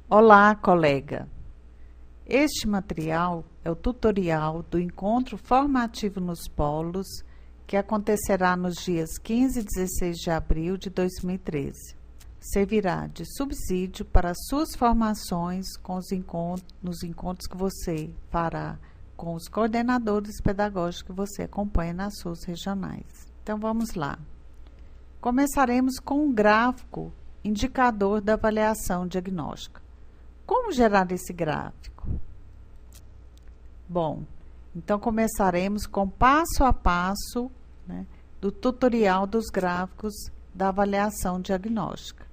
Olá, colega! Este material é o tutorial do Encontro Formativo nos Polos, que acontecerá nos dias 15 e 16 de abril de 2013. Servirá de subsídio para suas formações nos encontros que você fará com os coordenadores pedagógicos que você acompanha nas suas regionais. Então, vamos lá. Começaremos com um gráfico indicador da avaliação diagnóstica. Como gerar esse gráfico? Bom, então começaremos com passo a passo, do tutorial dos gráficos da avaliação diagnóstica.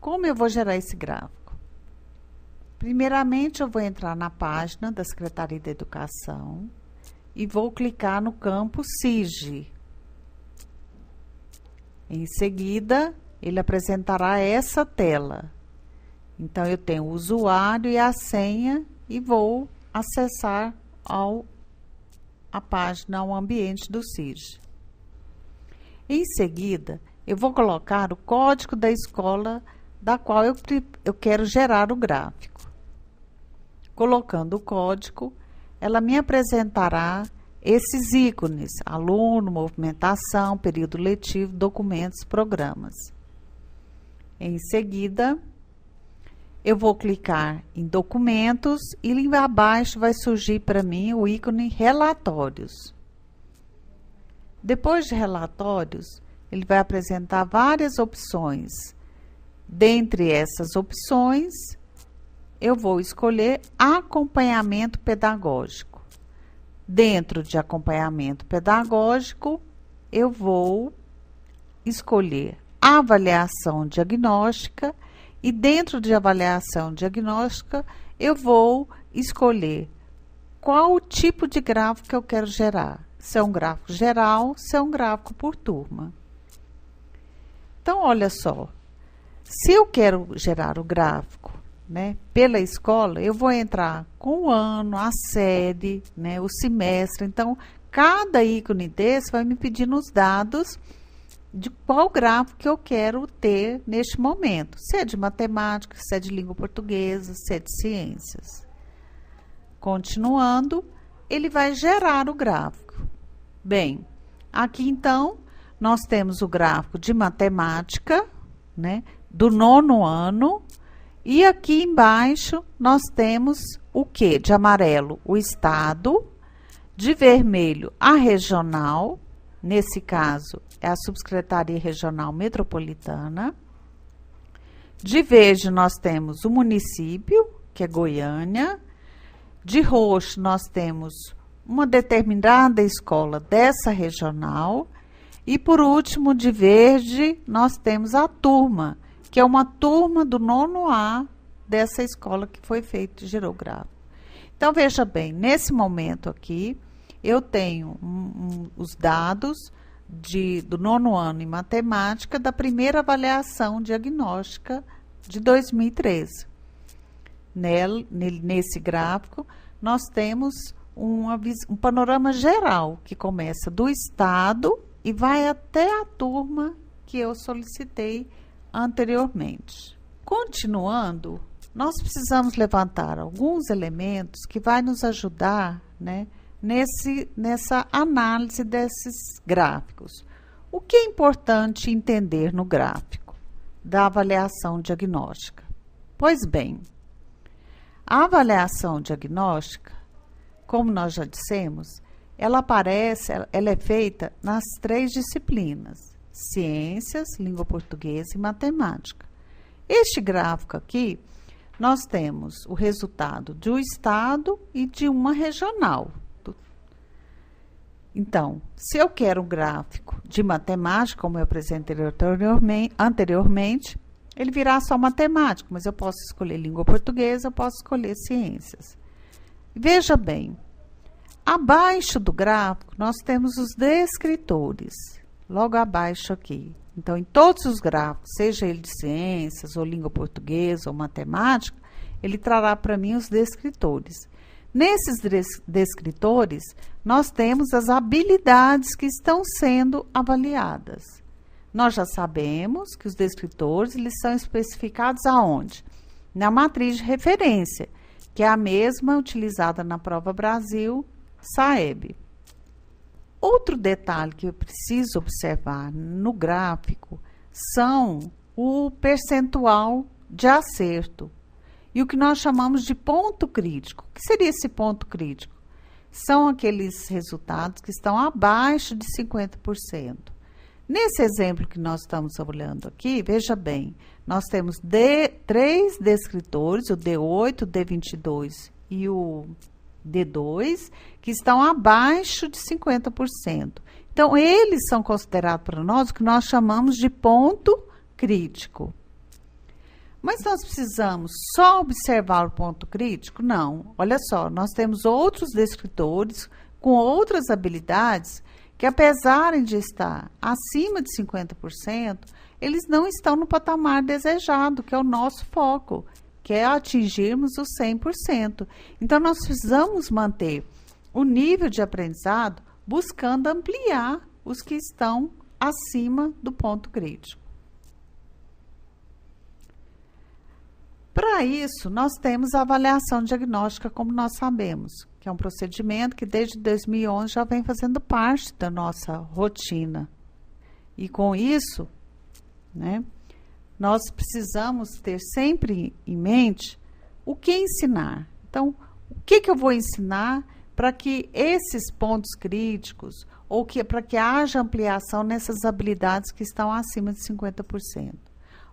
Como eu vou gerar esse gráfico? Primeiramente, eu vou entrar na página da Secretaria da Educação e vou clicar no campo SIG. Em seguida, ele apresentará essa tela. Então, eu tenho o usuário e a senha e vou acessar a página, ao ambiente do SIG. Em seguida, eu vou colocar o código da escola da qual eu quero gerar o gráfico. Colocando o código, ela me apresentará esses ícones: aluno, movimentação, período letivo, documentos, programas. Em seguida, eu vou clicar em documentos e ali abaixo vai surgir para mim o ícone relatórios. Depois de relatórios, ele vai apresentar várias opções. Dentre essas opções, eu vou escolher acompanhamento pedagógico. Dentro de acompanhamento pedagógico, eu vou escolher avaliação diagnóstica. E dentro de avaliação diagnóstica, eu vou escolher qual o tipo de gráfico que eu quero gerar. Se é um gráfico geral, se é um gráfico por turma. Então, olha só. Se eu quero gerar o gráfico, pela escola, eu vou entrar com o ano, a série, o semestre. Então, cada ícone desse vai me pedir os dados de qual gráfico que eu quero ter neste momento. Se é de matemática, se é de língua portuguesa, se é de ciências. Continuando, ele vai gerar o gráfico. Bem, aqui então, nós temos o gráfico de matemática, do 9º ano. E aqui embaixo, nós temos o quê? De amarelo, o estado. De vermelho, a regional. Nesse caso, é a Subsecretaria Regional Metropolitana. De verde, nós temos o município, que é Goiânia. De roxo, nós temos uma determinada escola dessa regional. E, por último, de verde, nós temos a turma, que é uma turma do 9º A dessa escola que foi feito e gerou gráfico. Então, veja bem, nesse momento aqui, eu tenho os dados do 9º ano em matemática da primeira avaliação diagnóstica de 2013. Nesse gráfico, nós temos um panorama geral que começa do estado e vai até a turma que eu solicitei anteriormente. Continuando, nós precisamos levantar alguns elementos que vai nos ajudar, nessa análise desses gráficos. O que é importante entender no gráfico da avaliação diagnóstica? Pois bem, a avaliação diagnóstica, como nós já dissemos, ela é feita nas 3 disciplinas: ciências, língua portuguesa e matemática. Este gráfico aqui, nós temos o resultado do estado e de uma regional. Então, se eu quero um gráfico de matemática, como eu apresentei anteriormente, ele virá só matemática, mas eu posso escolher língua portuguesa, eu posso escolher ciências. Veja bem, abaixo do gráfico, nós temos os descritores, logo abaixo aqui. Então, em todos os gráficos, seja ele de ciências, ou língua portuguesa, ou matemática, ele trará para mim os descritores. Nesses descritores, nós temos as habilidades que estão sendo avaliadas. Nós já sabemos que os descritores, eles são especificados aonde? na matriz de referência, que é a mesma utilizada na Prova Brasil, SAEB. Outro detalhe que eu preciso observar no gráfico são o percentual de acerto e o que nós chamamos de ponto crítico. O que seria esse ponto crítico? São aqueles resultados que estão abaixo de 50%. Nesse exemplo que nós estamos olhando aqui, veja bem, nós temos três descritores, o D8, o D22 e o D2, que estão abaixo de 50%. Então, eles são considerados para nós o que nós chamamos de ponto crítico. Mas nós precisamos só observar o ponto crítico? Não. Olha só, nós temos outros descritores com outras habilidades que, apesar de estar acima de 50%, eles não estão no patamar desejado, que é o nosso foco, que é atingirmos os 100%. Então, nós precisamos manter o nível de aprendizado buscando ampliar os que estão acima do ponto crítico. Para isso, nós temos a avaliação diagnóstica, como nós sabemos, que é um procedimento que desde 2011 já vem fazendo parte da nossa rotina. E com isso, né, nós precisamos ter sempre em mente o que ensinar. Então, o que eu vou ensinar para que esses pontos críticos, ou para que haja ampliação nessas habilidades que estão acima de 50%?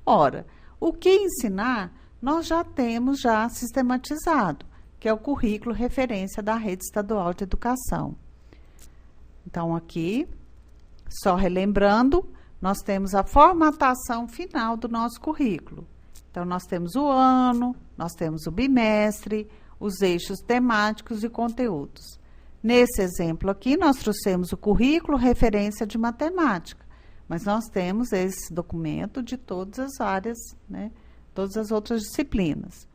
Ora, o que ensinar nós já temos sistematizado, que é o currículo referência da Rede Estadual de Educação. Então, aqui, só relembrando, nós temos a formatação final do nosso currículo. Então, nós temos o ano, nós temos o bimestre, os eixos temáticos e conteúdos. Nesse exemplo aqui, nós trouxemos o currículo referência de matemática, mas nós temos esse documento de todas as áreas, né? Todas as outras disciplinas.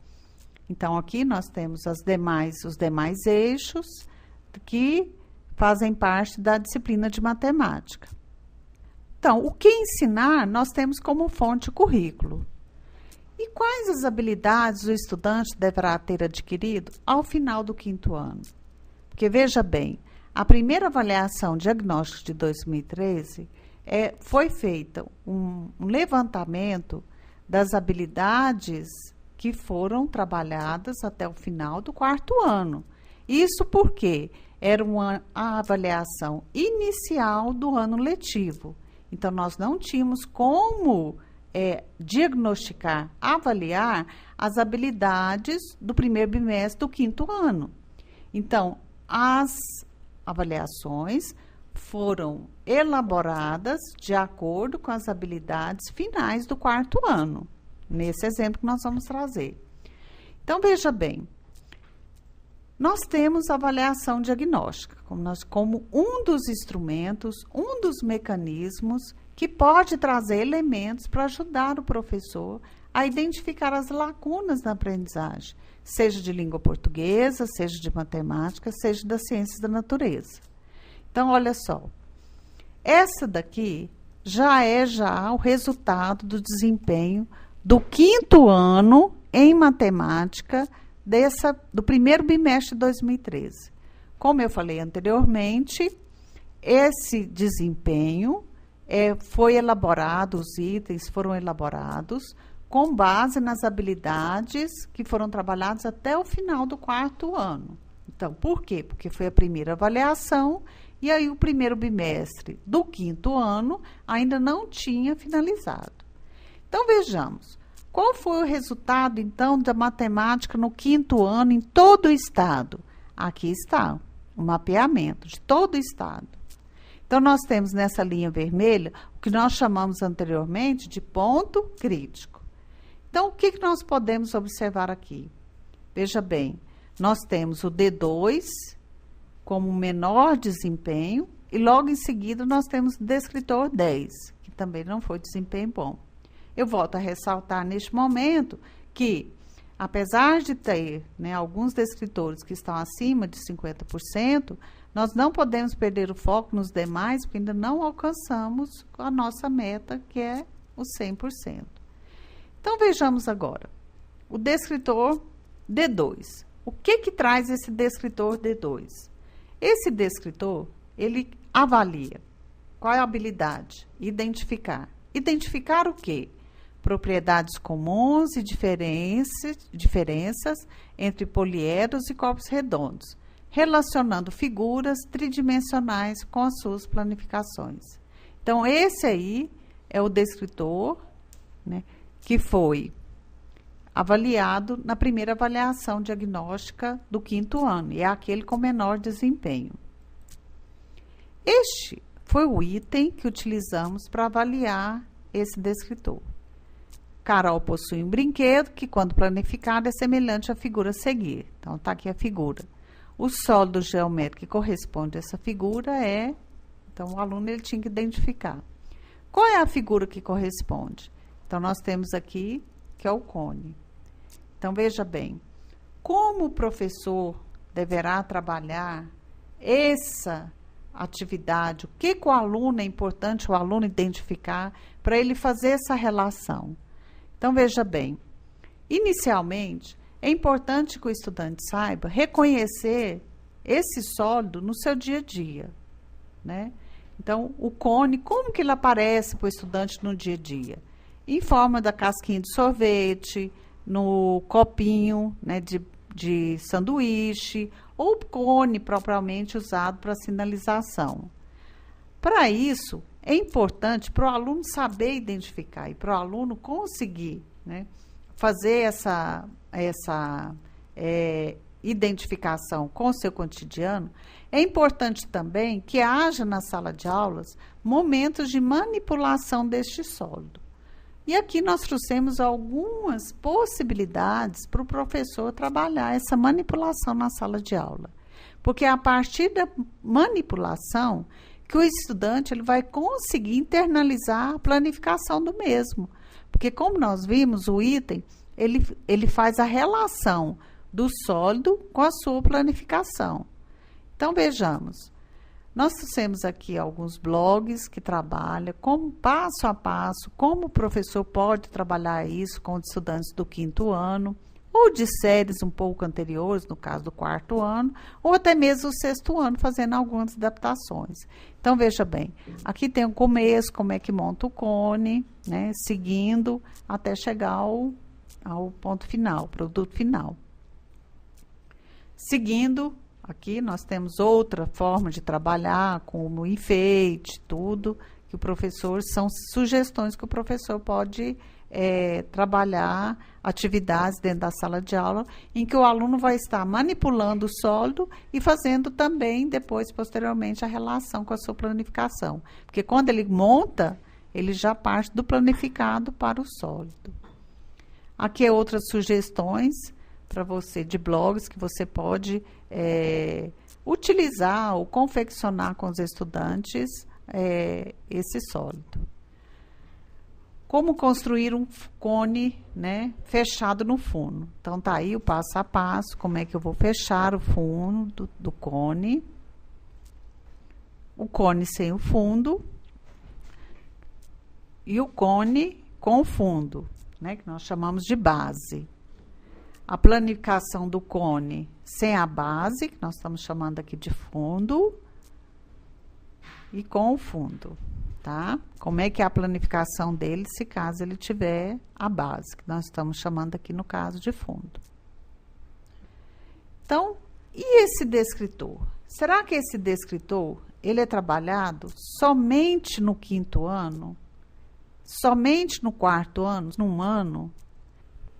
Então, aqui nós temos os demais eixos que fazem parte da disciplina de matemática. Então, o que ensinar, nós temos como fonte o currículo. E quais as habilidades o estudante deverá ter adquirido ao final do 5º ano? Porque, veja bem, a primeira avaliação diagnóstica de 2013 foi feita um levantamento das habilidades que foram trabalhadas até o final do 4º ano. Isso porque era a avaliação inicial do ano letivo. Então, nós não tínhamos como diagnosticar, avaliar as habilidades do primeiro bimestre do 5º ano. Então, as avaliações foram elaboradas de acordo com as habilidades finais do 4º ano, nesse exemplo que nós vamos trazer. Então, veja bem, nós temos a avaliação diagnóstica como um dos instrumentos, um dos mecanismos que pode trazer elementos para ajudar o professor a identificar as lacunas na aprendizagem, seja de língua portuguesa, seja de matemática, seja das ciências da natureza. Então, olha só, essa daqui já é o resultado do desempenho do 5º ano em matemática do primeiro bimestre de 2013. Como eu falei anteriormente, esse desempenho foi elaborado, os itens foram elaborados com base nas habilidades que foram trabalhadas até o final do 4º ano. Então, por quê? Porque foi a primeira avaliação e aí o primeiro bimestre do 5º ano ainda não tinha finalizado. Então, vejamos, qual foi o resultado, então, da matemática no 5º ano em todo o estado? Aqui está, o mapeamento de todo o estado. Então, nós temos nessa linha vermelha o que nós chamamos anteriormente de ponto crítico. Então, o que nós podemos observar aqui? Veja bem, nós temos o D2 como menor desempenho e logo em seguida nós temos o descritor 10, que também não foi desempenho bom. Eu volto a ressaltar neste momento que, apesar de ter alguns descritores que estão acima de 50%, nós não podemos perder o foco nos demais, porque ainda não alcançamos a nossa meta, que é o 100%. Então, vejamos agora. o descritor D2. O que traz esse descritor D2? Esse descritor, ele avalia qual é a habilidade? Identificar. Identificar o quê? Propriedades comuns e diferenças entre poliedros e corpos redondos, relacionando figuras tridimensionais com as suas planificações. Então, esse aí é o descritor, né, que foi avaliado na primeira avaliação diagnóstica do 5º ano, e é aquele com menor desempenho. Este foi o item que utilizamos para avaliar esse descritor. Carol possui um brinquedo que, quando planificado, é semelhante à figura a seguir. Então, está aqui a figura. O sólido geométrico que corresponde a essa figura é... Então, o aluno ele tinha que identificar. Qual é a figura que corresponde? Então, nós temos aqui, que é o cone. Então, veja bem, como o professor deverá trabalhar essa atividade, o que o aluno é importante o aluno identificar para ele fazer essa relação. Então, veja bem, inicialmente, é importante que o estudante saiba reconhecer esse sólido no seu dia a dia, né? Então, o cone, como que ele aparece para o estudante no dia a dia? Em forma da casquinha de sorvete, no copinho, né, de sanduíche, ou cone propriamente usado para sinalização. Para isso, é importante para o aluno saber identificar e para o aluno conseguir, né, fazer essa identificação com o seu cotidiano. É importante também que haja na sala de aulas momentos de manipulação deste sólido. E aqui nós trouxemos algumas possibilidades para o professor trabalhar essa manipulação na sala de aula. Porque é a partir da manipulação que o estudante ele vai conseguir internalizar a planificação do mesmo. Porque, como nós vimos, o item ele faz a relação do sólido com a sua planificação. Então, vejamos. Nós trouxemos aqui alguns blogs que trabalham como passo a passo, como o professor pode trabalhar isso com os estudantes do 5º ano, ou de séries um pouco anteriores, no caso do 4º ano, ou até mesmo o 6º ano, fazendo algumas adaptações. Então, veja bem, aqui tem o começo, como é que monta o cone, né, seguindo até chegar ao ponto final, produto final. Seguindo, aqui nós temos outra forma de trabalhar, como enfeite, tudo, que o professor, são sugestões que o professor pode trabalhar, atividades dentro da sala de aula, em que o aluno vai estar manipulando o sólido e fazendo também, depois, posteriormente, a relação com a sua planificação. Porque quando ele monta, ele já parte do planificado para o sólido. Aqui é outras sugestões para você, de blogs, que você pode utilizar ou confeccionar com os estudantes esse sólido. Como construir um cone, né, fechado no fundo. Então, tá aí o passo a passo, como é que eu vou fechar o fundo do cone. O cone sem o fundo. E o cone com o fundo, né, que nós chamamos de base. A planificação do cone sem a base, que nós estamos chamando aqui de fundo, e com o fundo, tá? Como é que é a planificação dele, se caso ele tiver a base, que nós estamos chamando aqui no caso de fundo. Então, e esse descritor? Será que esse descritor, ele é trabalhado somente no 5º ano? Somente no 4º ano, num ano?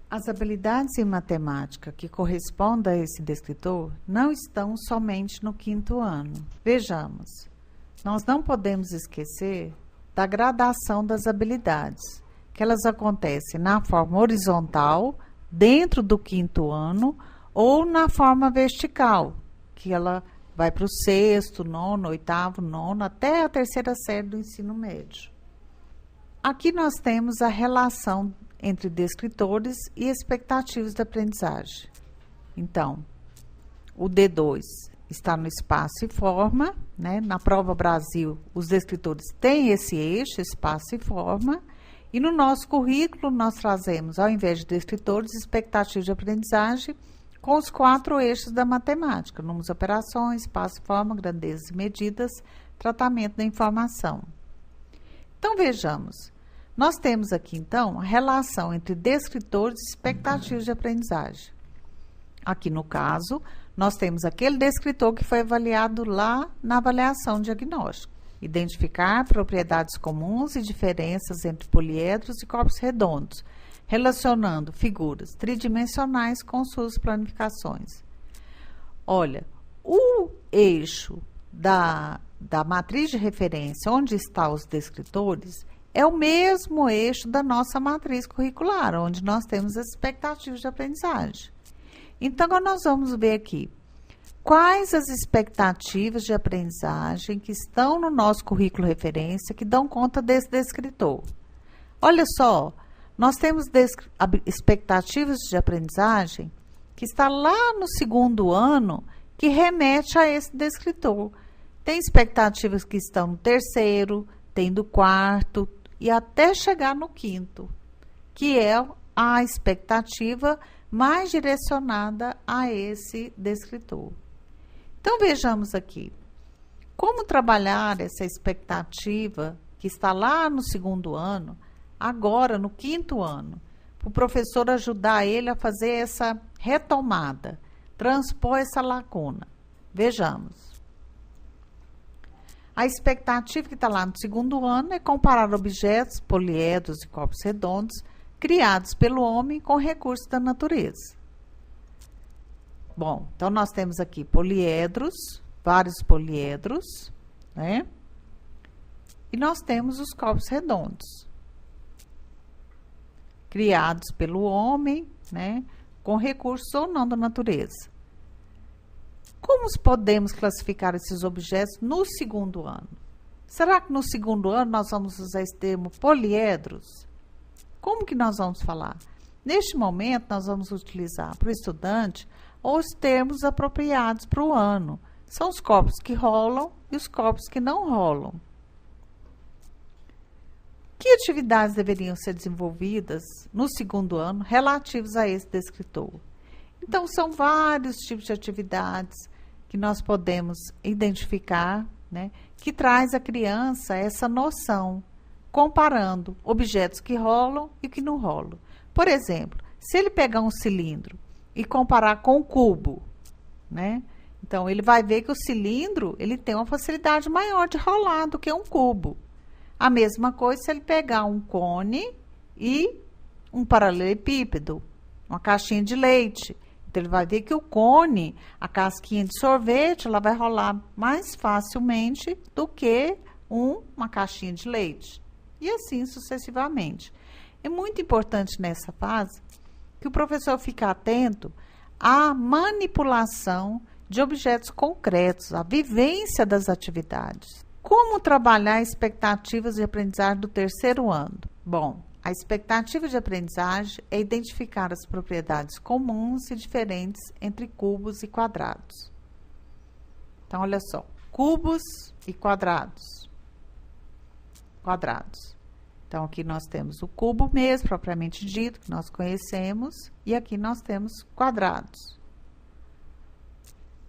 As habilidades em matemática que correspondem a esse descritor não estão somente no 5º ano. Vejamos, nós não podemos esquecer da gradação das habilidades, que elas acontecem na forma horizontal, dentro do 5º ano, ou na forma vertical, que ela vai para o 6º, 9º, 8º, 9º, até a 3ª série do ensino médio. Aqui nós temos a relação entre descritores e expectativas de aprendizagem. Então, o D2 está no espaço e forma, né? Na prova Brasil, os descritores têm esse eixo, espaço e forma, E no nosso currículo, nós trazemos, ao invés de descritores, expectativas de aprendizagem com os 4 eixos da matemática: números, operações, espaço, forma, grandezas e medidas, tratamento da informação. Então, vejamos. Nós temos aqui, então, a relação entre descritores e expectativas de aprendizagem. Aqui, no caso, nós temos aquele descritor que foi avaliado lá na avaliação diagnóstica. Identificar propriedades comuns e diferenças entre poliedros e corpos redondos, relacionando figuras tridimensionais com suas planificações. Olha, o eixo da matriz de referência, onde estão os descritores, é o mesmo eixo da nossa matriz curricular, onde nós temos as expectativas de aprendizagem. Então, agora nós vamos ver aqui quais as expectativas de aprendizagem que estão no nosso currículo referência que dão conta desse descritor. Olha só, nós temos expectativas de aprendizagem que está lá no 2º ano, que remete a esse descritor. Tem expectativas que estão no 3º, tem do 4º e até chegar no 5º, que é a expectativa mais direcionada a esse descritor. Então, vejamos aqui, como trabalhar essa expectativa que está lá no 2º ano, agora no 5º ano, para o professor ajudar ele a fazer essa retomada, transpor essa lacuna. Vejamos. A expectativa que está lá no 2º ano é comparar objetos, poliedros e corpos redondos criados pelo homem com recursos da natureza. Bom, então nós temos aqui poliedros, vários poliedros, né? E nós temos os corpos redondos, criados pelo homem, né? Com recursos ou não da natureza. Como podemos classificar esses objetos no 2º ano? Será que no 2º ano nós vamos usar esse termo poliedros? Como que nós vamos falar? Neste momento, nós vamos utilizar para o estudante os termos apropriados para o ano. São os corpos que rolam e os corpos que não rolam. Que atividades deveriam ser desenvolvidas no 2º ano relativos a esse descritor? Então, são vários tipos de atividades que nós podemos identificar, né, que traz à criança essa noção, comparando objetos que rolam e que não rolam. Por exemplo, se ele pegar um cilindro e comparar com um cubo, né? Então, ele vai ver que o cilindro ele tem uma facilidade maior de rolar do que um cubo. A mesma coisa se ele pegar um cone e um paralelepípedo, uma caixinha de leite. Então, ele vai ver que o cone, a casquinha de sorvete, ela vai rolar mais facilmente do que uma caixinha de leite. E assim sucessivamente. É muito importante nessa fase que o professor fique atento à manipulação de objetos concretos, à vivência das atividades. Como trabalhar expectativas de aprendizagem do 3º ano? Bom, a expectativa de aprendizagem é identificar as propriedades comuns e diferentes entre cubos e quadrados. Então, olha só, cubos e quadrados. Então, aqui nós temos o cubo mesmo, propriamente dito, que nós conhecemos, e aqui nós temos quadrados.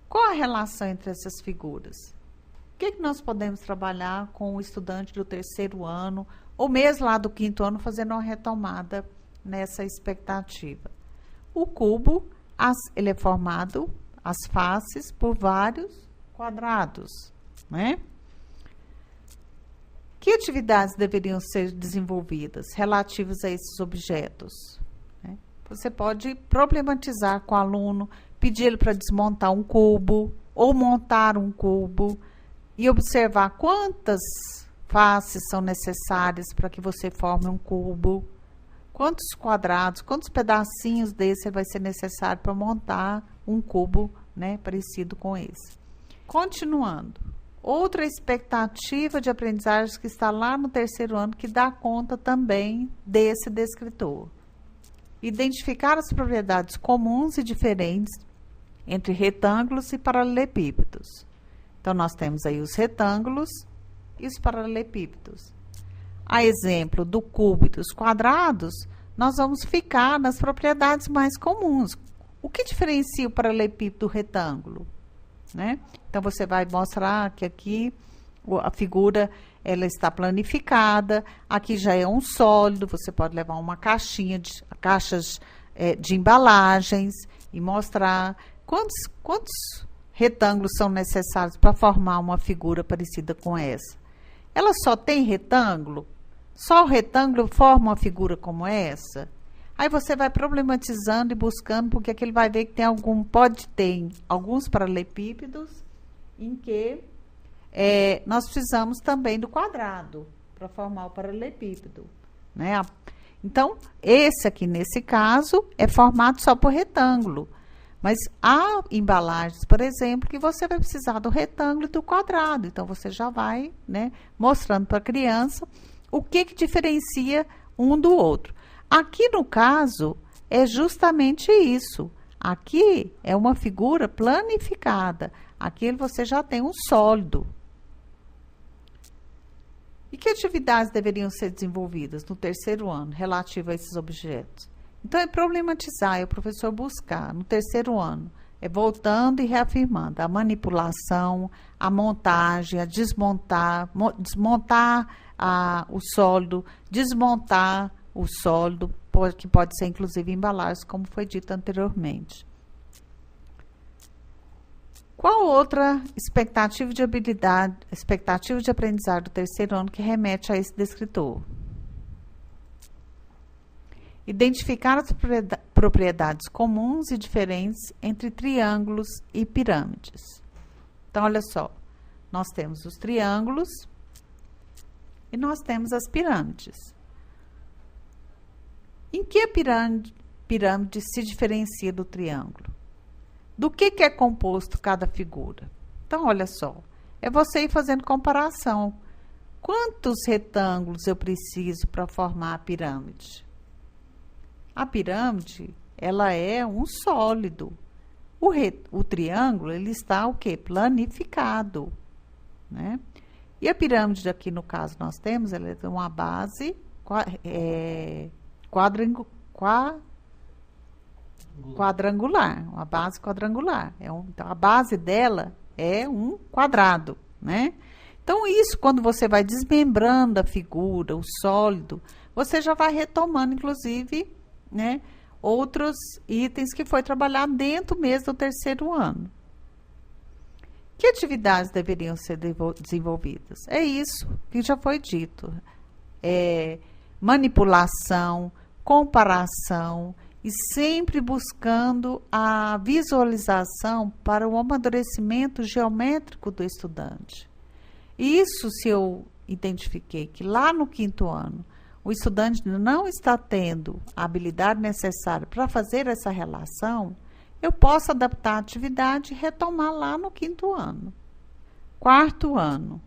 Qual a relação entre essas figuras? O que nós podemos trabalhar com o estudante do 3º ano, ou mesmo lá do 5º ano, fazendo uma retomada nessa expectativa? O cubo, ele é formado, as faces, por vários quadrados, né? Que atividades deveriam ser desenvolvidas relativas a esses objetos? Você pode problematizar com o aluno, pedir ele para desmontar um cubo ou montar um cubo e observar quantas faces são necessárias para que você forme um cubo, quantos quadrados, quantos pedacinhos desse vai ser necessário para montar um cubo, né, parecido com esse. Continuando. Outra expectativa de aprendizagem que está lá no 3º ano, que dá conta também desse descritor. Identificar as propriedades comuns e diferentes entre retângulos e paralelepípedos. Então, nós temos aí os retângulos e os paralelepípedos. a exemplo do cubo e dos quadrados, nós vamos ficar nas propriedades mais comuns. O que diferencia o paralelepípedo do retângulo? Né? Então, você vai mostrar que aqui a figura ela está planificada, aqui já é um sólido, você pode levar uma caixas de embalagens e mostrar quantos retângulos são necessários para formar uma figura parecida com essa. Ela só tem retângulo? Só o retângulo forma uma figura como essa? Aí você vai problematizando e buscando, porque aqui ele vai ver que pode ter alguns paralelepípedos em que nós precisamos também do quadrado para formar o paralelepípedo, né? Então, esse aqui, nesse caso, é formado só por retângulo. Mas há embalagens, por exemplo, que você vai precisar do retângulo e do quadrado. Então, você já vai, né, mostrando para a criança o que diferencia um do outro. Aqui, no caso, é justamente isso. Aqui é uma figura planificada. Aqui você já tem um sólido. E que atividades deveriam ser desenvolvidas no terceiro ano relativa a esses objetos? Então, é problematizar, é o professor buscar no terceiro ano, voltando e reafirmando a manipulação, a montagem, a desmontar o sólido, desmontar o sólido, que pode ser inclusive embalagens, como foi dito anteriormente. Qual outra expectativa de habilidade, expectativa de aprendizagem do terceiro ano que remete a esse descritor? Identificar as propriedades comuns e diferentes entre triângulos e pirâmides. Então, olha só, nós temos os triângulos e nós temos as pirâmides. Em que a pirâmide se diferencia do triângulo? Do que é composto cada figura? Então, olha só, é você ir fazendo comparação. Quantos retângulos eu preciso para formar a pirâmide? A pirâmide, ela é um sólido. O triângulo, ele está o quê? Planificado, né? E a pirâmide aqui, no caso, nós temos, ela tem uma base quadrangular, uma base quadrangular. Então, a base dela é um quadrado, né? Então, isso, quando você vai desmembrando a figura, o sólido, você já vai retomando, inclusive, né, outros itens que foi trabalhado dentro mesmo do terceiro ano. Que atividades deveriam ser desenvolvidas? É isso que já foi dito. Manipulação, comparação e sempre buscando a visualização para o amadurecimento geométrico do estudante. Isso, se eu identifiquei que lá no quinto ano o estudante não está tendo a habilidade necessária para fazer essa relação, eu posso adaptar a atividade e retomar lá no quinto ano. Quarto ano,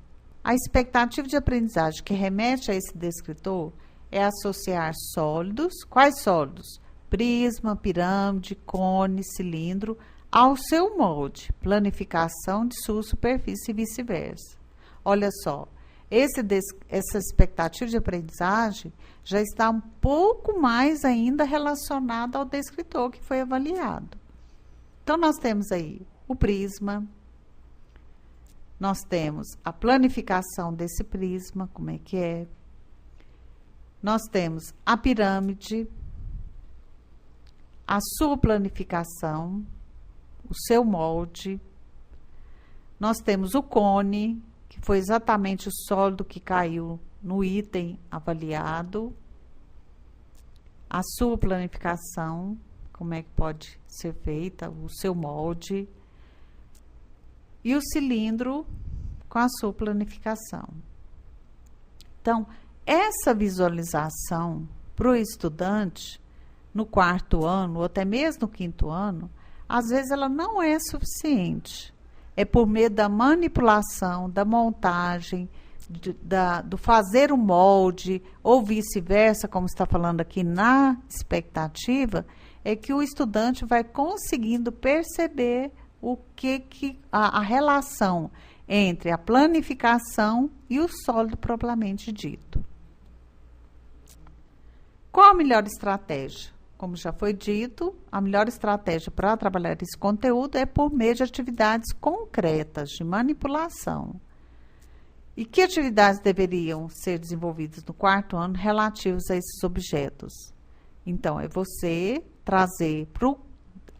a expectativa de aprendizagem que remete a esse descritor é associar sólidos. Quais sólidos? Prisma, pirâmide, cone, cilindro, ao seu molde, planificação de sua superfície e vice-versa. Olha só, essa expectativa de aprendizagem já está um pouco mais ainda relacionada ao descritor que foi avaliado. Então, nós temos aí o prisma, nós temos a planificação desse prisma, como é que é. Nós temos a pirâmide, a sua planificação, o seu molde. Nós temos o cone, que foi exatamente o sólido que caiu no item avaliado. A sua planificação, como é que pode ser feita, o seu molde. E o cilindro com a sua planificação. Então, essa visualização para o estudante, no quarto ano, ou até mesmo no quinto ano, às vezes ela não é suficiente. É por meio da manipulação, da montagem, do fazer o molde, ou vice-versa, como está falando aqui na expectativa, é que o estudante vai conseguindo perceber a relação entre a planificação e o sólido propriamente dito. Qual a melhor estratégia? Como já foi dito, a melhor estratégia para trabalhar esse conteúdo é por meio de atividades concretas de manipulação. E que atividades deveriam ser desenvolvidas no quarto ano relativos a esses objetos? Então, é você trazer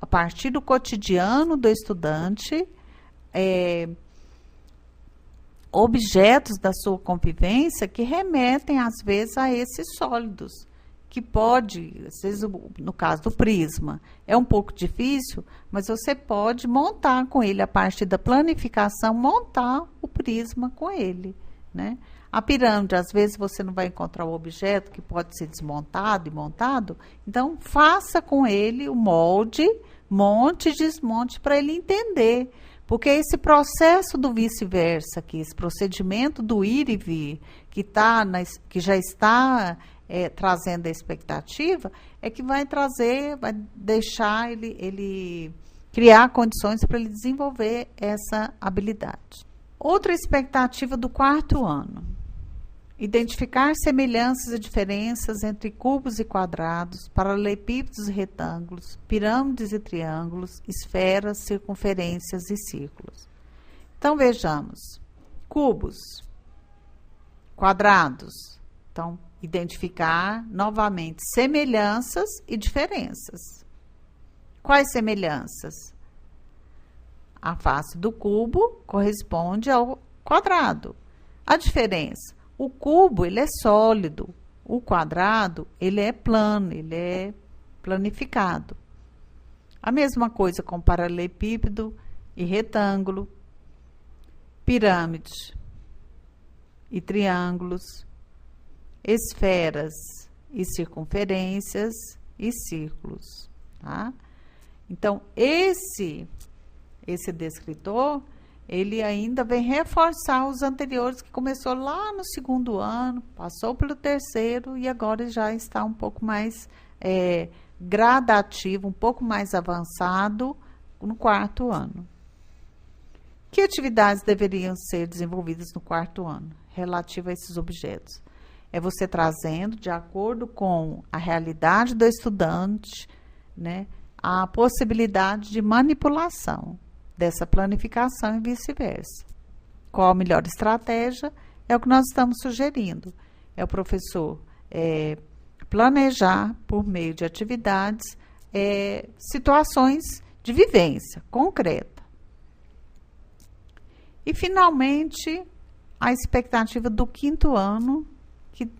a partir do cotidiano do estudante, objetos da sua convivência que remetem, às vezes, a esses sólidos. Que pode, às vezes, no caso do prisma, é um pouco difícil, mas você pode montar com ele, a partir da planificação, montar o prisma com ele, né? A pirâmide, às vezes, você não vai encontrar o objeto que pode ser desmontado e montado, então, faça com ele o molde, monte e desmonte para ele entender. Porque esse processo do vice-versa, esse procedimento do ir e vir, que já está trazendo a expectativa, é que vai deixar ele criar condições para ele desenvolver essa habilidade. Outra expectativa do quarto ano: identificar semelhanças e diferenças entre cubos e quadrados, paralelepípedos e retângulos, pirâmides e triângulos, esferas, circunferências e círculos. Então, vejamos. Cubos, quadrados. Então, identificar novamente semelhanças e diferenças. Quais semelhanças? A face do cubo corresponde ao quadrado. A diferença: o cubo, ele é sólido, o quadrado, ele é plano, ele é planificado. A mesma coisa com paralelepípedo e retângulo, pirâmide e triângulos, esferas e circunferências e círculos, tá? Então, esse descritor, ele ainda vem reforçar os anteriores, que começou lá no segundo ano, passou pelo terceiro e agora já está um pouco mais gradativo, um pouco mais avançado no quarto ano. Que atividades deveriam ser desenvolvidas no quarto ano, relativo a esses objetos? É você trazendo, de acordo com a realidade do estudante, né, a possibilidade de manipulação dessa planificação e vice-versa. Qual a melhor estratégia? É o que nós estamos sugerindo. É o professor planejar, por meio de atividades, situações de vivência concreta. E, finalmente, a expectativa do quinto ano, que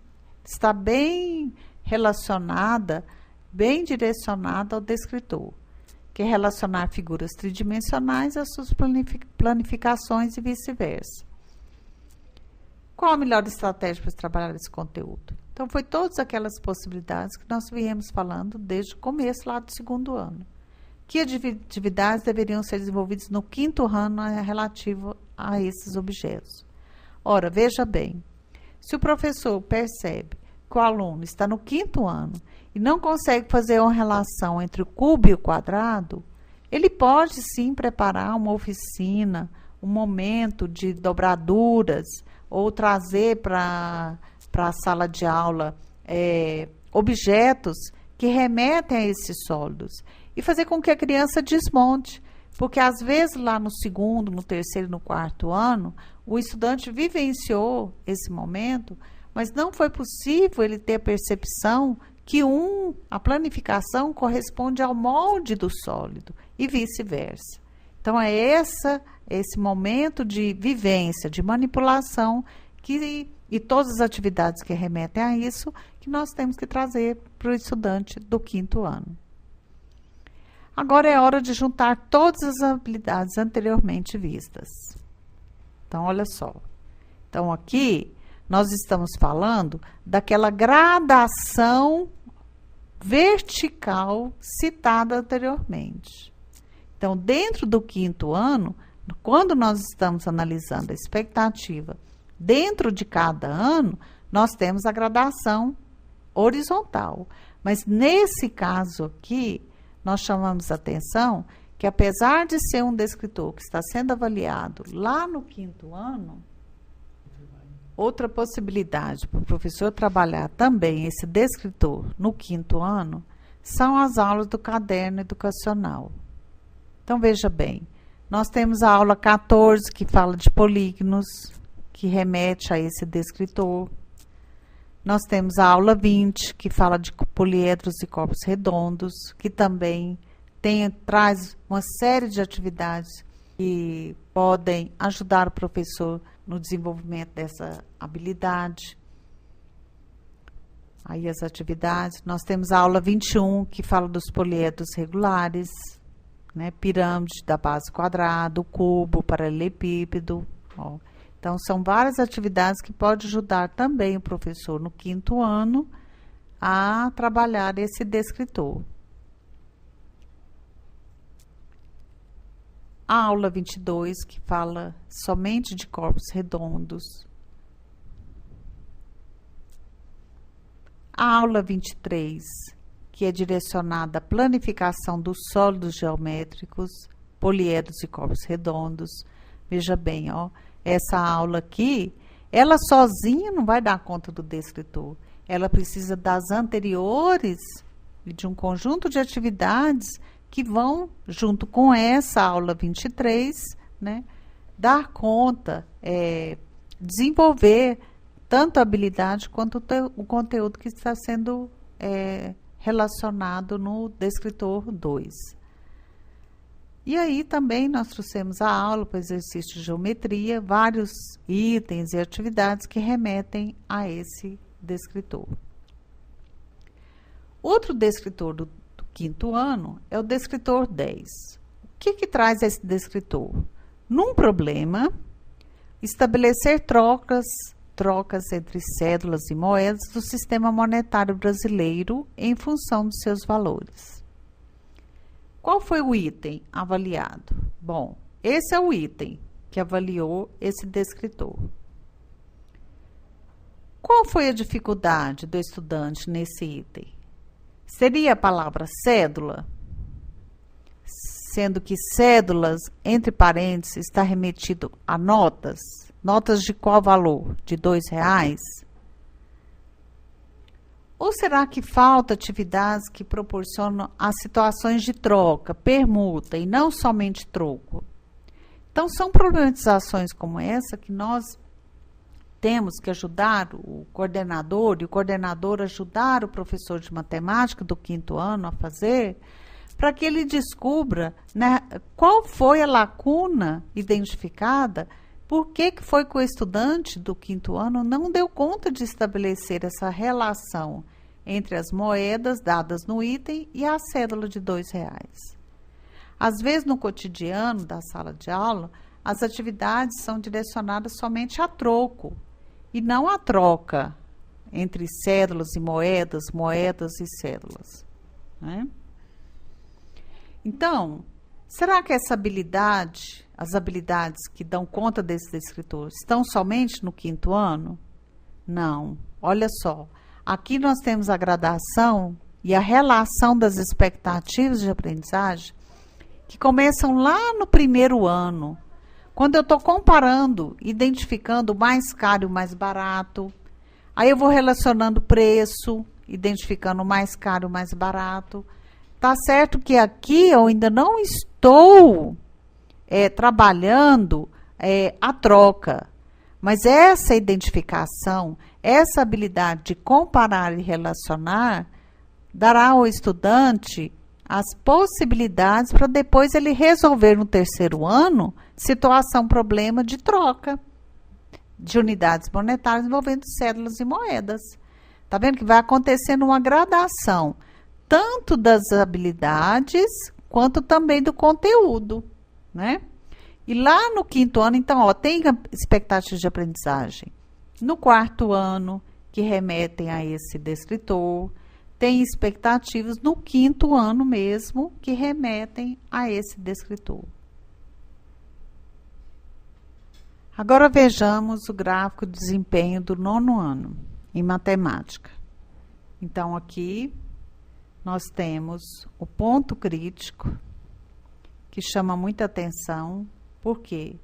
está bem relacionada, bem direcionada ao descritor, que é relacionar figuras tridimensionais às suas planificações e vice-versa. Qual a melhor estratégia para trabalhar esse conteúdo? Então, foi todas aquelas possibilidades que nós viemos falando desde o começo lá do segundo ano. Que atividades deveriam ser desenvolvidas no quinto ano relativo a esses objetos? Ora, veja bem, se o professor percebe que o aluno está no quinto ano e não consegue fazer uma relação entre o cubo e o quadrado, ele pode sim preparar uma oficina, um momento de dobraduras, ou trazer para a sala de aula objetos que remetem a esses sólidos e fazer com que a criança desmonte, porque às vezes lá no segundo, no terceiro e no quarto ano, o estudante vivenciou esse momento, mas não foi possível ele ter a percepção que a planificação corresponde ao molde do sólido e vice-versa. Então, é esse momento de vivência, de manipulação, e todas as atividades que remetem a isso, que nós temos que trazer para o estudante do quinto ano. Agora é hora de juntar todas as habilidades anteriormente vistas. Então, olha só. Então, aqui nós estamos falando daquela gradação vertical citada anteriormente. Então, dentro do quinto ano, quando nós estamos analisando a expectativa dentro de cada ano, nós temos a gradação horizontal. Mas nesse caso aqui, nós chamamos a atenção que, apesar de ser um descritor que está sendo avaliado lá no quinto ano, Outra possibilidade para o professor trabalhar também esse descritor no 5º ano são as aulas do caderno educacional. Então, veja bem, nós temos a aula 14, que fala de polígonos, que remete a esse descritor. Nós temos a aula 20, que fala de poliedros e corpos redondos, que também traz uma série de atividades que podem ajudar o professor no desenvolvimento dessa habilidade. Aí as atividades, nós temos a aula 21, que fala dos poliedros regulares, né, pirâmide da base quadrada, o cubo, paralelepípedo. Ó. Então, são várias atividades que podem ajudar também o professor no 5º ano a trabalhar esse descritor. A aula 22, que fala somente de corpos redondos. A aula 23, que é direcionada à planificação dos sólidos geométricos, poliedros e corpos redondos. Veja bem, ó, essa aula aqui, ela sozinha não vai dar conta do descritor. Ela precisa das anteriores e de um conjunto de atividades que vão, junto com essa aula 23, né, dar conta, desenvolver tanto a habilidade quanto o conteúdo que está sendo relacionado no descritor 2. E aí também nós trouxemos a aula para o exercício de geometria, vários itens e atividades que remetem a esse descritor. Outro descritor do 5º ano é o descritor 10. O que traz esse descritor? Num problema, estabelecer trocas entre cédulas e moedas do sistema monetário brasileiro em função dos seus valores. Qual foi o item avaliado? Bom, esse é o item que avaliou esse descritor. Qual foi a dificuldade do estudante nesse item? Seria a palavra cédula? Sendo que cédulas, entre parênteses, está remetido a notas. Notas de qual valor? De R$2? Ou será que falta atividades que proporcionam as situações de troca, permuta e não somente troco? Então, são problematizações como essa que nós temos que ajudar o coordenador e o coordenador ajudar o professor de matemática do 5º ano a fazer, para que ele descubra, né, qual foi a lacuna identificada. Por que foi que o estudante do 5º ano não deu conta de estabelecer essa relação entre as moedas dadas no item e a cédula de R$2? Às vezes, no cotidiano da sala de aula, as atividades são direcionadas somente a troco e não a troca entre cédulas e moedas, moedas e cédulas, né? Então, será que essa habilidade, as habilidades que dão conta desse descritor, estão somente no 5º ano? Não. Olha só, aqui nós temos a gradação e a relação das expectativas de aprendizagem que começam lá no 1º ano, quando eu estou comparando, identificando o mais caro e o mais barato. Aí eu vou relacionando preço, identificando o mais caro e o mais barato. Tá certo que aqui eu ainda não estou trabalhando a troca, mas essa identificação, essa habilidade de comparar e relacionar, dará ao estudante as possibilidades para depois ele resolver no 3º ano situação, problema de troca de unidades monetárias envolvendo cédulas e moedas. Tá vendo que vai acontecendo uma gradação tanto das habilidades quanto também do conteúdo, né? E lá no 5º ano, então, ó, tem expectativas de aprendizagem no 4º ano que remetem a esse descritor, tem expectativas no 5º ano mesmo que remetem a esse descritor. Agora vejamos o gráfico de desempenho do 9º ano em matemática. Então, aqui nós temos o ponto crítico, que chama muita atenção, porque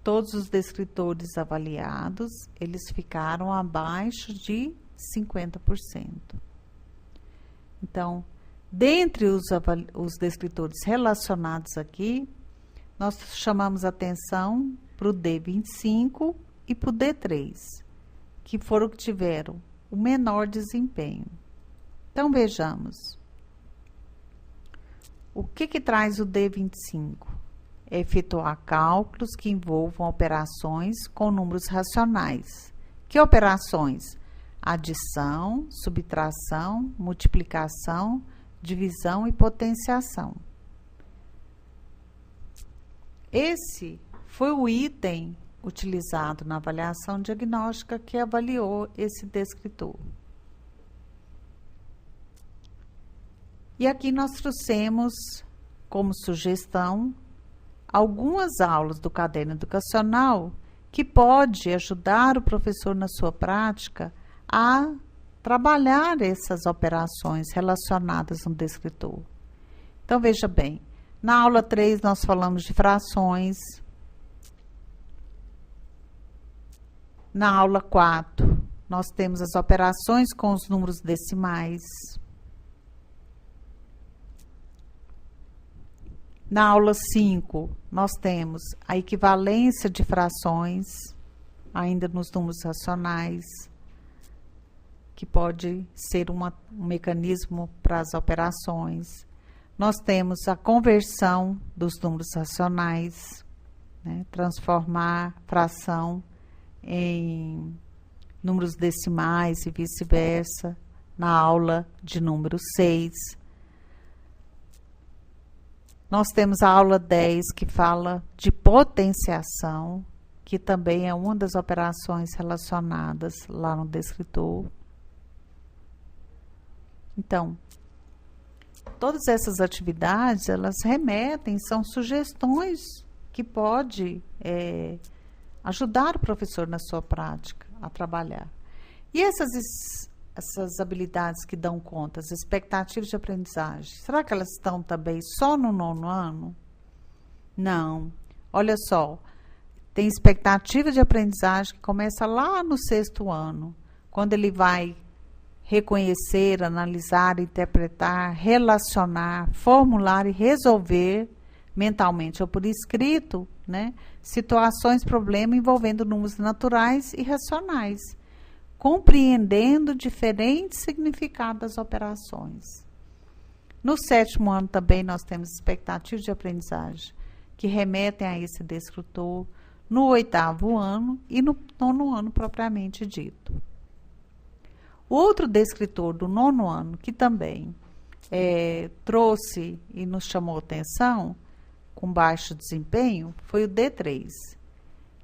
todos os descritores avaliados, eles ficaram abaixo de 50%. Então, dentre os descritores relacionados aqui, nós chamamos atenção para o D25 e para o D3, que foram que tiveram o menor desempenho. Então, vejamos. O que traz o D25? É efetuar cálculos que envolvam operações com números racionais. Que operações? Adição, subtração, multiplicação, divisão e potenciação. Esse foi o item utilizado na avaliação diagnóstica que avaliou esse descritor. E aqui nós trouxemos como sugestão algumas aulas do caderno educacional que pode ajudar o professor na sua prática a trabalhar essas operações relacionadas no descritor. Então, veja bem, na aula 3 nós falamos de frações. Na aula 4, nós temos as operações com os números decimais. Na aula 5, nós temos a equivalência de frações, ainda nos números racionais, que pode ser um mecanismo para as operações. Nós temos a conversão dos números racionais, né? Transformar fração em números decimais e vice-versa, na aula de número 6. Nós temos a aula 10, que fala de potenciação, que também é uma das operações relacionadas lá no descritor. Então, todas essas atividades, elas remetem, são sugestões que pode ajudar o professor na sua prática a trabalhar. E essas habilidades que dão conta, as expectativas de aprendizagem, será que elas estão também só no 9º ano? Não. Olha só, tem expectativa de aprendizagem que começa lá no 6º ano, quando ele vai reconhecer, analisar, interpretar, relacionar, formular e resolver mentalmente ou por escrito, né, situações, problemas envolvendo números naturais e racionais, compreendendo diferentes significados das operações. No 7º ano também nós temos expectativas de aprendizagem que remetem a esse descritor, no 8º ano e no 9º ano propriamente dito. O outro descritor do 9º ano, que também trouxe e nos chamou atenção, com baixo desempenho, foi o D3,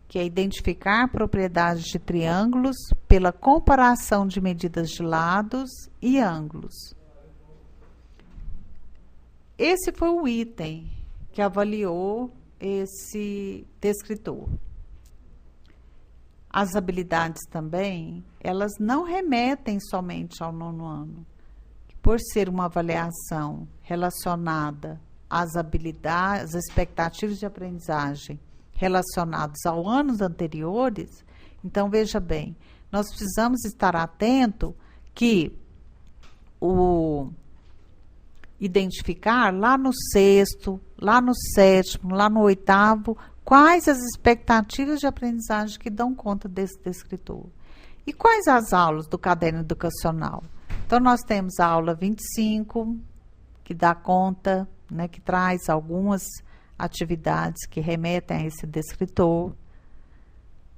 que é identificar propriedades de triângulos pela comparação de medidas de lados e ângulos. Esse foi o item que avaliou esse descritor. As habilidades também, elas não remetem somente ao 9º ano. Por ser uma avaliação relacionada às habilidades, às expectativas de aprendizagem relacionados aos anos anteriores, então veja bem, nós precisamos estar atento que identificar lá no 6º, lá no 7º, lá no 8º, quais as expectativas de aprendizagem que dão conta desse descritor. E quais as aulas do caderno educacional? Então, nós temos a aula 25, que dá conta, né, que traz algumas atividades que remetem a esse descritor.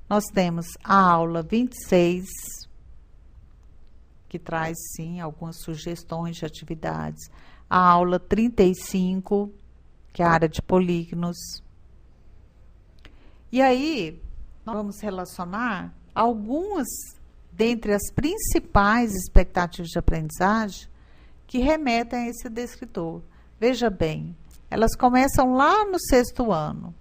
Nós temos a aula 26, que traz, sim, algumas sugestões de atividades. A aula 35, que é a área de polígonos. E aí, nós vamos relacionar algumas dentre as principais expectativas de aprendizagem que remetem a esse descritor. Veja bem, elas começam lá no 6º ano.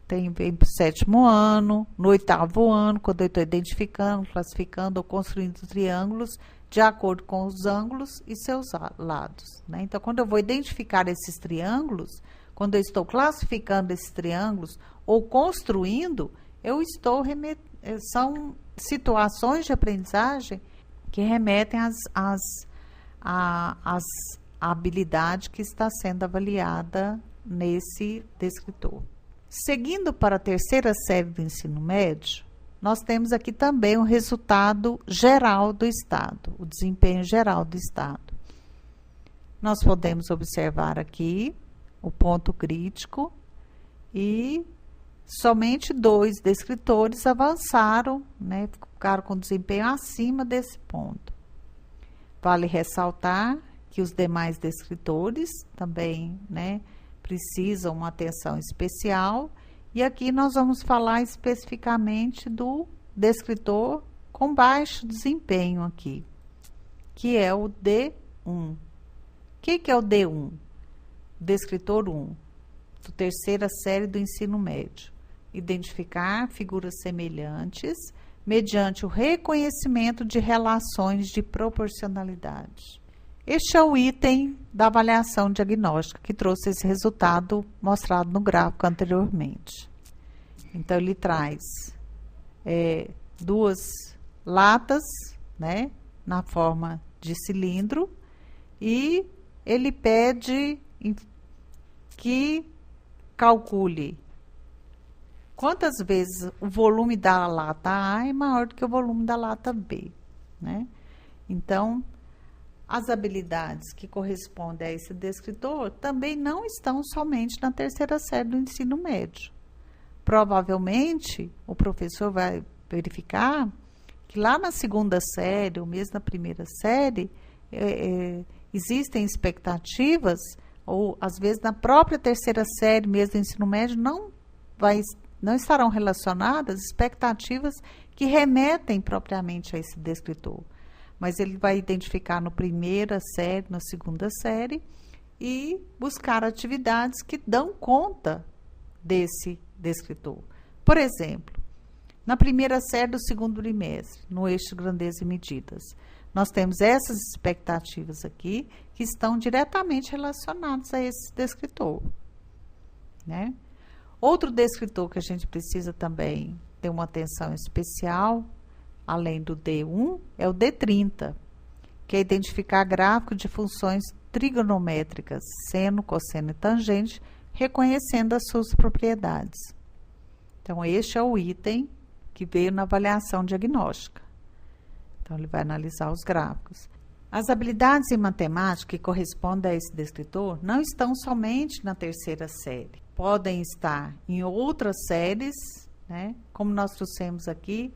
Vem para o 7º ano, no 8º ano, quando eu estou identificando, classificando ou construindo triângulos de acordo com os ângulos e seus lados, né? Então, quando eu vou identificar esses triângulos, quando eu estou classificando esses triângulos ou construindo, eu estou são situações de aprendizagem que remetem à habilidade que está sendo avaliada nesse descritor. Seguindo para a terceira série do ensino médio, nós temos aqui também o resultado geral do estado, o desempenho geral do estado. Nós podemos observar aqui o ponto crítico e somente 2 descritores avançaram, né, ficaram com desempenho acima desse ponto. Vale ressaltar que os demais descritores também, né, precisam uma atenção especial, e aqui nós vamos falar especificamente do descritor com baixo desempenho aqui, que é o D1. O que é o D1? Descritor 1, da terceira série do ensino médio. Identificar figuras semelhantes mediante o reconhecimento de relações de proporcionalidade. Este é o item da avaliação diagnóstica que trouxe esse resultado mostrado no gráfico anteriormente. Então, ele traz 2 latas, né, na forma de cilindro, e ele pede que calcule quantas vezes o volume da lata A é maior do que o volume da lata B, né? Então, as habilidades que correspondem a esse descritor também não estão somente na terceira série do ensino médio. Provavelmente, o professor vai verificar que lá na segunda série, ou mesmo na primeira série, existem expectativas, ou às vezes na própria terceira série mesmo do ensino médio, não estarão relacionadas expectativas que remetem propriamente a esse descritor. Mas ele vai identificar na primeira série, na segunda série, e buscar atividades que dão conta desse descritor. Por exemplo, na primeira série do segundo trimestre, no eixo grandeza e medidas, nós temos essas expectativas aqui que estão diretamente relacionadas a esse descritor, né? Outro descritor que a gente precisa também ter uma atenção especial, além do D1, é o D30, que é identificar gráfico de funções trigonométricas, seno, cosseno e tangente, reconhecendo as suas propriedades. Então, este é o item que veio na avaliação diagnóstica. Então, ele vai analisar os gráficos. As habilidades em matemática que correspondem a esse descritor não estão somente na terceira série. Podem estar em outras séries, né, como nós trouxemos aqui,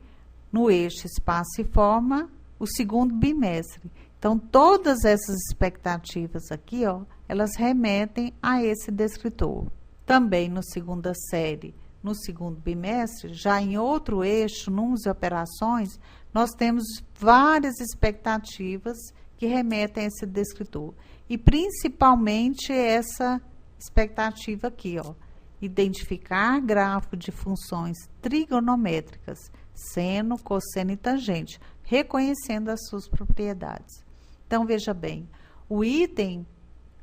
no eixo espaço e forma, o segundo bimestre. Então, todas essas expectativas aqui, ó, elas remetem a esse descritor. Também no segunda série, no segundo bimestre, já em outro eixo, números e operações, nós temos várias expectativas que remetem a esse descritor. E principalmente essa expectativa aqui, ó, identificar gráfico de funções trigonométricas, seno, cosseno e tangente, reconhecendo as suas propriedades. Então, veja bem, o item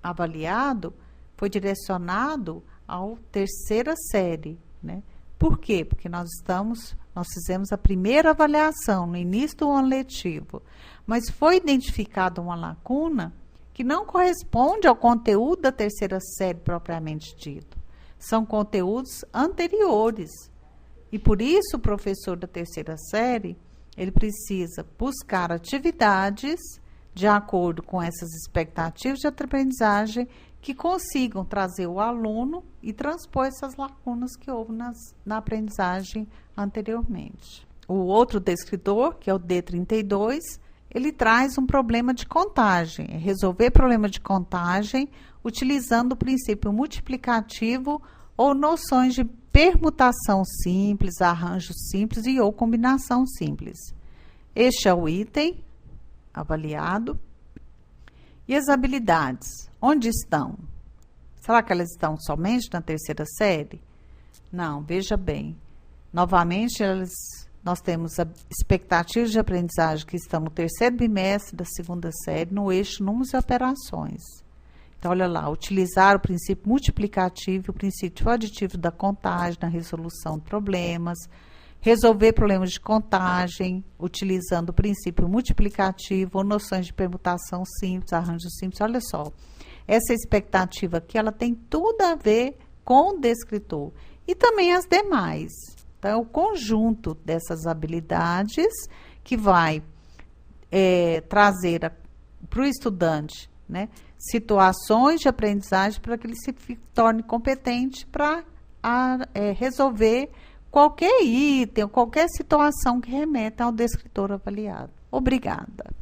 avaliado foi direcionado à terceira série, né? Por quê? Porque nós fizemos a primeira avaliação no início do ano letivo, mas foi identificada uma lacuna que não corresponde ao conteúdo da terceira série propriamente dito. São conteúdos anteriores. E por isso o professor da terceira série, ele precisa buscar atividades de acordo com essas expectativas de aprendizagem que consigam trazer o aluno e transpor essas lacunas que houve na aprendizagem anteriormente. O outro descritor, que é o D32, ele traz um problema de contagem, é resolver problema de contagem utilizando o princípio multiplicativo ou noções de permutação simples, arranjo simples e ou combinação simples. Este é o item avaliado. E as habilidades, onde estão? Será que elas estão somente na terceira série? Não, veja bem. Novamente, nós temos expectativas de aprendizagem que estão no terceiro bimestre da segunda série, no eixo números e operações. Então, olha lá, utilizar o princípio multiplicativo, o princípio aditivo da contagem na resolução de problemas, resolver problemas de contagem, utilizando o princípio multiplicativo ou noções de permutação simples, arranjo simples. Olha só, essa expectativa aqui, ela tem tudo a ver com o descritor e também as demais. Então, é o conjunto dessas habilidades que vai trazer para o estudante, né, situações de aprendizagem para que ele se torne competente para resolver qualquer item, qualquer situação que remeta ao descritor avaliado. Obrigada.